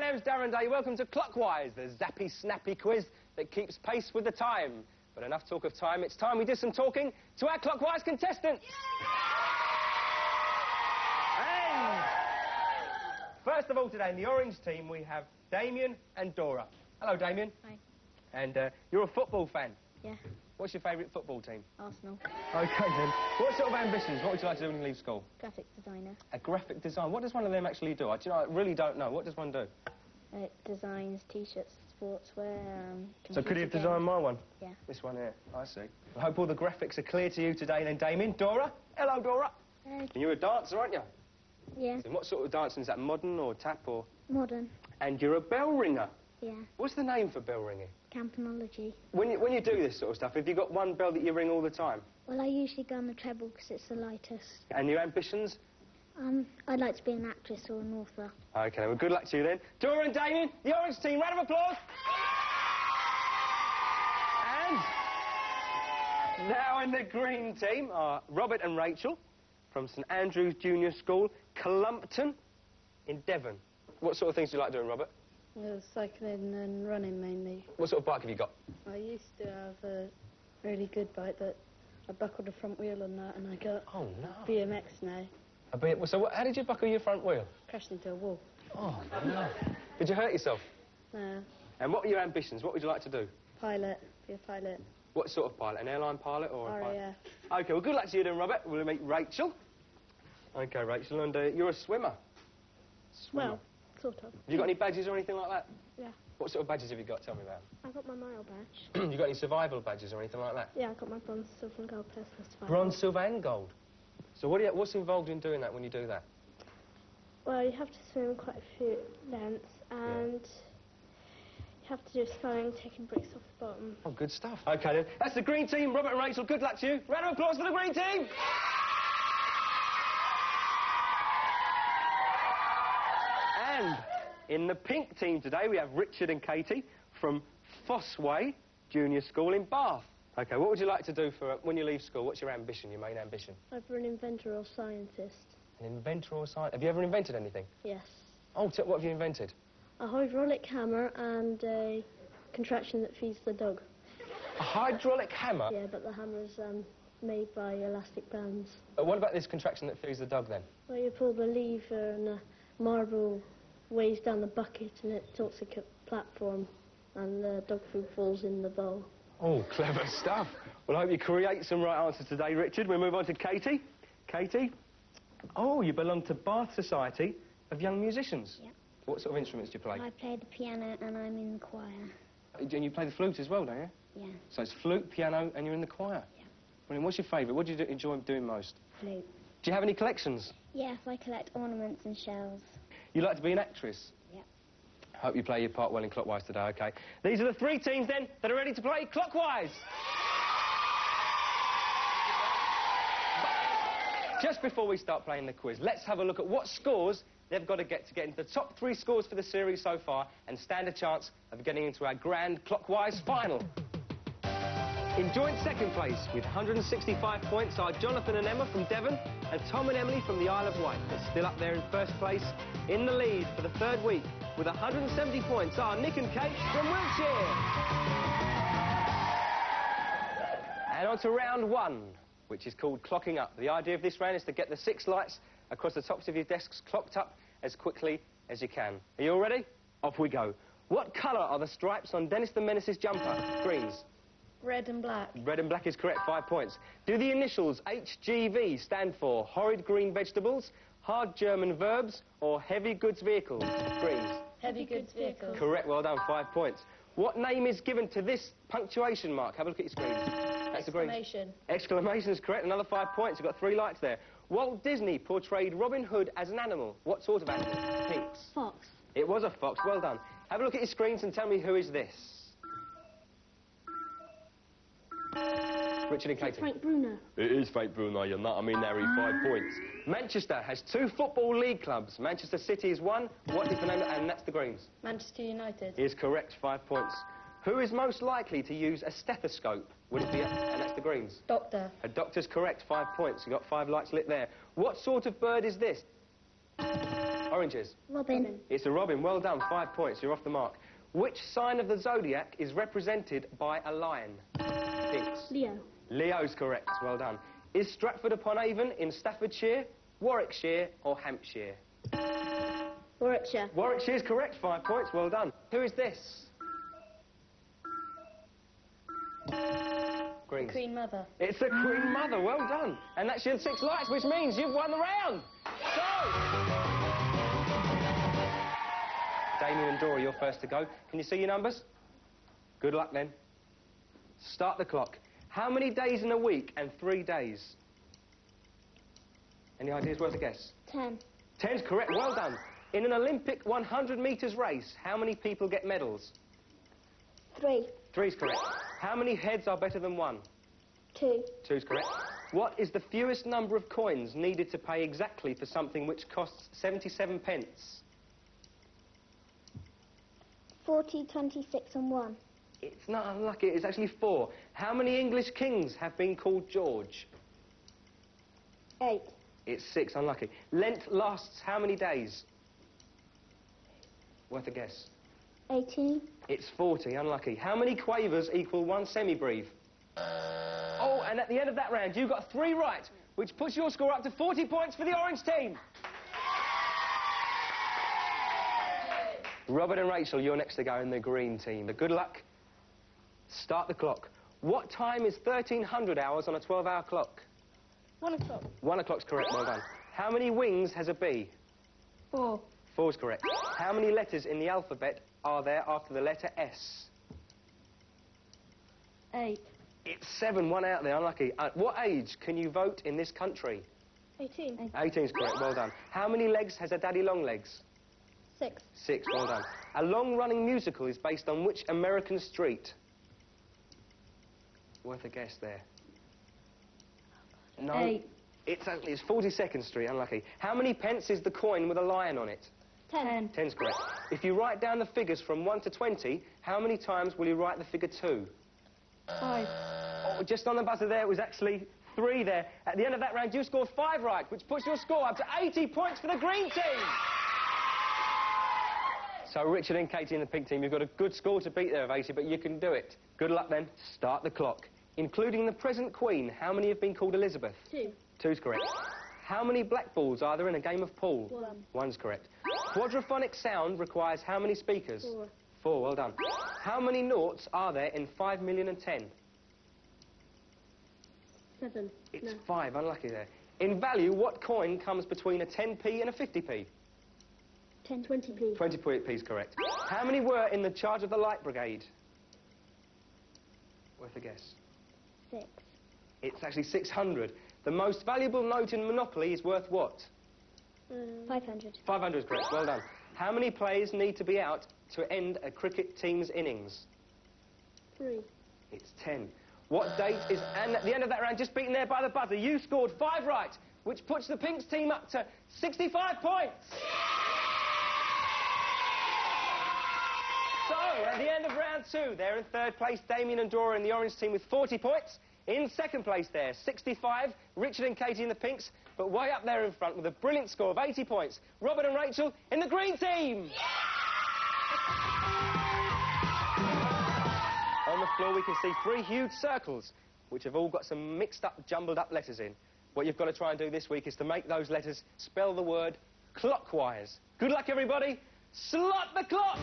name's Darren Day. Welcome to Clockwise, the zappy, snappy quiz that keeps pace with the time. But enough talk of time. It's time we did some talking to our Clockwise contestants. And first of all today, in the orange team, we have Damien and Dora. Hello, Damien. Hi. And you're a football fan? Yeah. What's your favourite football team? Arsenal. OK, then. What sort of ambitions? What would you like to do when you leave school? Graphic designer. A graphic design. What does one of them actually do? Do you know, I really don't know. What does one do? It designs T-shirts, sportswear, So could you have designed my one? Yeah. This one here. I see. I hope all the graphics are clear to you today then, Damien. Dora? Hello, Dora. Hey. And you're a dancer, aren't you? Yeah. And what sort of dancing is that? Modern or tap or...? Modern. And you're a bell ringer? Yeah. What's the name for bell ringing? Campanology. When you do this sort of stuff, have you got one bell that you ring all the time? Well, I usually go on the treble because it's the lightest. And your ambitions? I'd like to be an actress or an author. OK, well, good luck to you then. Dora and Damien, the orange team, round of applause. And now in the green team are Robert and Rachel from St Andrew's Junior School, Clumpton in Devon. What sort of things do you like doing, Robert? Cycling and running mainly. What sort of bike have you got? I used to have a really good bike, but I buckled the front wheel on that and I got BMX now. So how did you buckle your front wheel? Crashed into a wall. Oh, no. Did you hurt yourself? No. And what were your ambitions? What would you like to do? Pilot. Be a pilot. What sort of pilot? An airline pilot or a pilot? RAF. OK, well, good luck to you then, Robert. We'll meet Rachel. OK, Rachel, and you're a swimmer. Well, sort of. Have you got any badges or anything like that? Yeah. What sort of badges have you got? Tell me about I got my mile badge. You got any survival badges or anything like that? Yeah, I got my bronze, silver and gold personal survival. Bronze, silver and gold. So what's involved in doing that when you do that? Well, you have to swim quite a few lengths and you have to do sculling, taking bricks off the bottom. Oh, good stuff. OK, then. That's the green team. Robert and Rachel, good luck to you. Round of applause for the green team. And in the pink team today, we have Richard and Katie from Fossway Junior School in Bath. OK, what would you like to do for when you leave school? What's your ambition, your main ambition? Either an inventor or scientist. An inventor or scientist? Have you ever invented anything? Yes. Oh, what have you invented? A hydraulic hammer and a contraption that feeds the dog. A hydraulic hammer? Yeah, but the hammer's made by elastic bands. What about this contraption that feeds the dog, then? Well, you pull the lever and the marble weighs down the bucket and it tilts a platform and the dog food falls in the bowl. Oh, clever stuff. Well, I hope you create some right answers today, Richard. We'll move on to Katie. Katie? Oh, you belong to Bath Society of Young Musicians. Yep. What sort of instruments do you play? I play the piano and I'm in the choir. And you play the flute as well, don't you? Yeah. So it's flute, piano, and you're in the choir? Yeah. Brilliant. What's your favourite? What do you enjoy doing most? Flute. Do you have any collections? Yes, I collect ornaments and shells. You like to be an actress? Yeah. Hope you play your part well in Clockwise today, OK? These are the three teams, then, that are ready to play Clockwise. Just before we start playing the quiz, let's have a look at what scores they've got to get into the top 3 scores for the series so far and stand a chance of getting into our grand Clockwise final. In joint second place with 165 points are Jonathan and Emma from Devon and Tom and Emily from the Isle of Wight. But still up there in first place in the lead for the third week with 170 points are Nick and Kate from Wiltshire. And on to round 1, which is called clocking up. The idea of this round is to get the 6 lights across the tops of your desks clocked up as quickly as you can. Are you all ready? Off we go. What colour are the stripes on Dennis the Menace's jumper? Greens. Red and black. Red and black is correct, 5 points. Do the initials HGV stand for horrid green vegetables, hard German verbs, or heavy goods vehicles? Greens. Heavy goods vehicles. Correct, well done, 5 points. What name is given to this punctuation mark? Have a look at your screens. That's the green. Exclamation. Exclamation is correct, another 5 points. You've got 3 lights there. Walt Disney portrayed Robin Hood as an animal. What sort of animal? Pinks. Fox. It was a fox, well done. Have a look at your screens and tell me who is this. Richard and Katie. Frank Bruno. It is Frank Bruno, you're not. I mean, there, 5 points. Manchester has 2 football league clubs. Manchester City is 1. What is the name? And that's the Greens. Manchester United. Is correct, 5 points. Who is most likely to use a stethoscope? Would it be and that's the Greens. Doctor. A doctor's correct, 5 points. You've got 5 lights lit there. What sort of bird is this? Oranges. Robin. It's a robin. Well done. 5 points. You're off the mark. Which sign of the zodiac is represented by a lion? Pinks. Leo. Leo's correct. Well done. Is Stratford-upon-Avon in Staffordshire, Warwickshire or Hampshire? Warwickshire. Warwickshire is correct. 5 points. Well done. Who is this? Greens. Queen Mother. It's the Queen Mother. Well done. And that's your 6 lights, which means you've won the round. So... Damien and Dora, you're first to go. Can you see your numbers? Good luck then. Start the clock. How many days in a week and 3 days? Any ideas worth a guess? 10. 10's correct. Well done. In an Olympic 100 metres race, how many people get medals? 3. 3's correct. How many heads are better than 1? 2. 2's correct. What is the fewest number of coins needed to pay exactly for something which costs 77 pence? 40, 26 and 1. It's not unlucky. It's actually 4. How many English kings have been called George? 8. It's 6. Unlucky. Lent lasts how many days? Worth a guess. 18. It's 40. Unlucky. How many quavers equal 1 semibreve? Oh, and at the end of that round, you got 3 right, which puts your score up to 40 points for the orange team. Robert and Rachel, you're next to go in the green team. Good luck. Start the clock. What time is 1300 hours on a 12-hour clock? 1 o'clock. 1 o'clock's correct. Well done. How many wings has a bee? 4. 4's correct. How many letters in the alphabet are there after the letter S? 8. It's 7. 1 out there. Unlucky. At what age can you vote in this country? 18. 18's correct. Well done. How many legs has a daddy long legs? 6. 6. Well done. A long-running musical is based on which American street? Worth a guess there. No. 8. It's 42nd Street. Unlucky. How many pence is the coin with a lion on it? 10. 10's correct. If you write down the figures from 1 to 20, how many times will you write the figure 2? 5. Oh, just on the buzzer there, it was actually 3 there. At the end of that round, you scored 5 right, which puts your score up to 80 points for the green team. So, Richard and Katie in the pink team, you've got a good score to beat there of 80, but you can do it. Good luck then. Start the clock. Including the present Queen, how many have been called Elizabeth? 2. 2's correct. How many black balls are there in a game of pool? 1. 1's correct. Quadraphonic sound requires how many speakers? 4. 4, well done. How many noughts are there in 5 million and 10? 7. It's 5, unlucky there. In value, what coin comes between a 10p and a 50p? 10, 20p. 20p's correct. How many were in the charge of the Light Brigade? Worth a guess. 6. It's actually 600. The most valuable note in Monopoly is worth what? 500. 500 is correct. Well done. How many players need to be out to end a cricket team's innings? 3. It's 10. What date is... And at the end of that round, just beaten there by the buzzer, you scored 5 right, which puts the Pinks team up to 65 points. So, at the end of round 2, they're in 3rd place, Damien and Dora in the orange team with 40 points. In 2nd place there, 65, Richard and Katie in the pinks, but way up there in front with a brilliant score of 80 points, Robert and Rachel in the green team. On the floor, we can see 3 huge circles, which have all got some mixed up, jumbled up letters in. What you've got to try and do this week is to make those letters spell the word clockwise. Good luck, everybody. Slot the clock!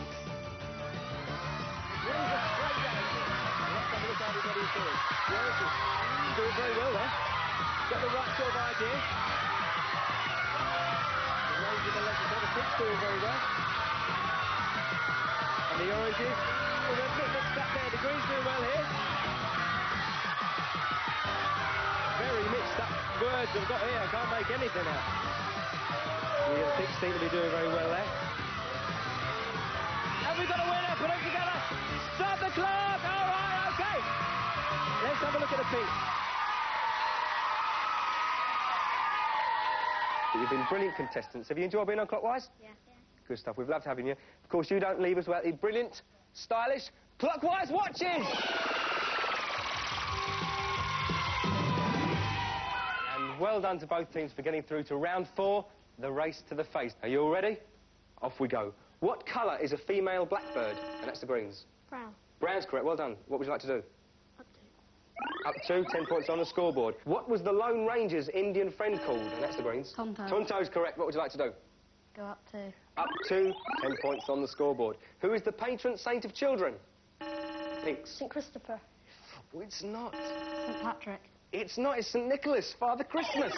Doing very well there. Got the right sort of idea. The range of the letters there, the pinks doing very well. And the oranges, well, they're a bit mixed up there. The greens doing well here. Very mixed up words I've got here. I can't make anything out. The pinks seem to be doing very well there. Have we got a winner? Put them together. Stop the clock! All right, OK. Let's have a look at the pinks. You've been brilliant contestants. Have you enjoyed being on Clockwise? Yeah. Good stuff. We've loved having you. Of course, you don't leave us without the brilliant, stylish Clockwise watches! And well done to both teams for getting through to round 4. the race to the face. Are you all ready? Off we go. What colour is a female blackbird? And that's the greens. Brown. Brown's correct. Well done. What would you like to do? Up to. Up to, 10 points on the scoreboard. What was the Lone Ranger's Indian friend called? And that's the greens. Tonto. Tonto's correct. What would you like to do? Go up to. Up to, 10 points on the scoreboard. Who is the patron saint of children? Pinks. St. Christopher. Oh, it's not. St. Patrick. It's not. It's St. Nicholas, Father Christmas.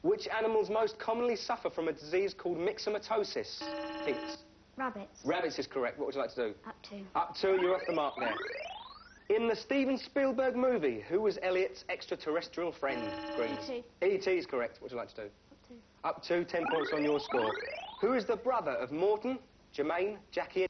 Which animals most commonly suffer from a disease called myxomatosis? Pinks. Rabbits. Rabbits is correct. What would you like to do? Up to. Up to, you're off the mark there. In the Steven Spielberg movie, who was Elliot's extraterrestrial friend? Greens. E.T. E.T. is correct. What would you like to do? Up to. Up to, 10 points on your score. Who is the brother of Morton, Jermaine, Jackie and...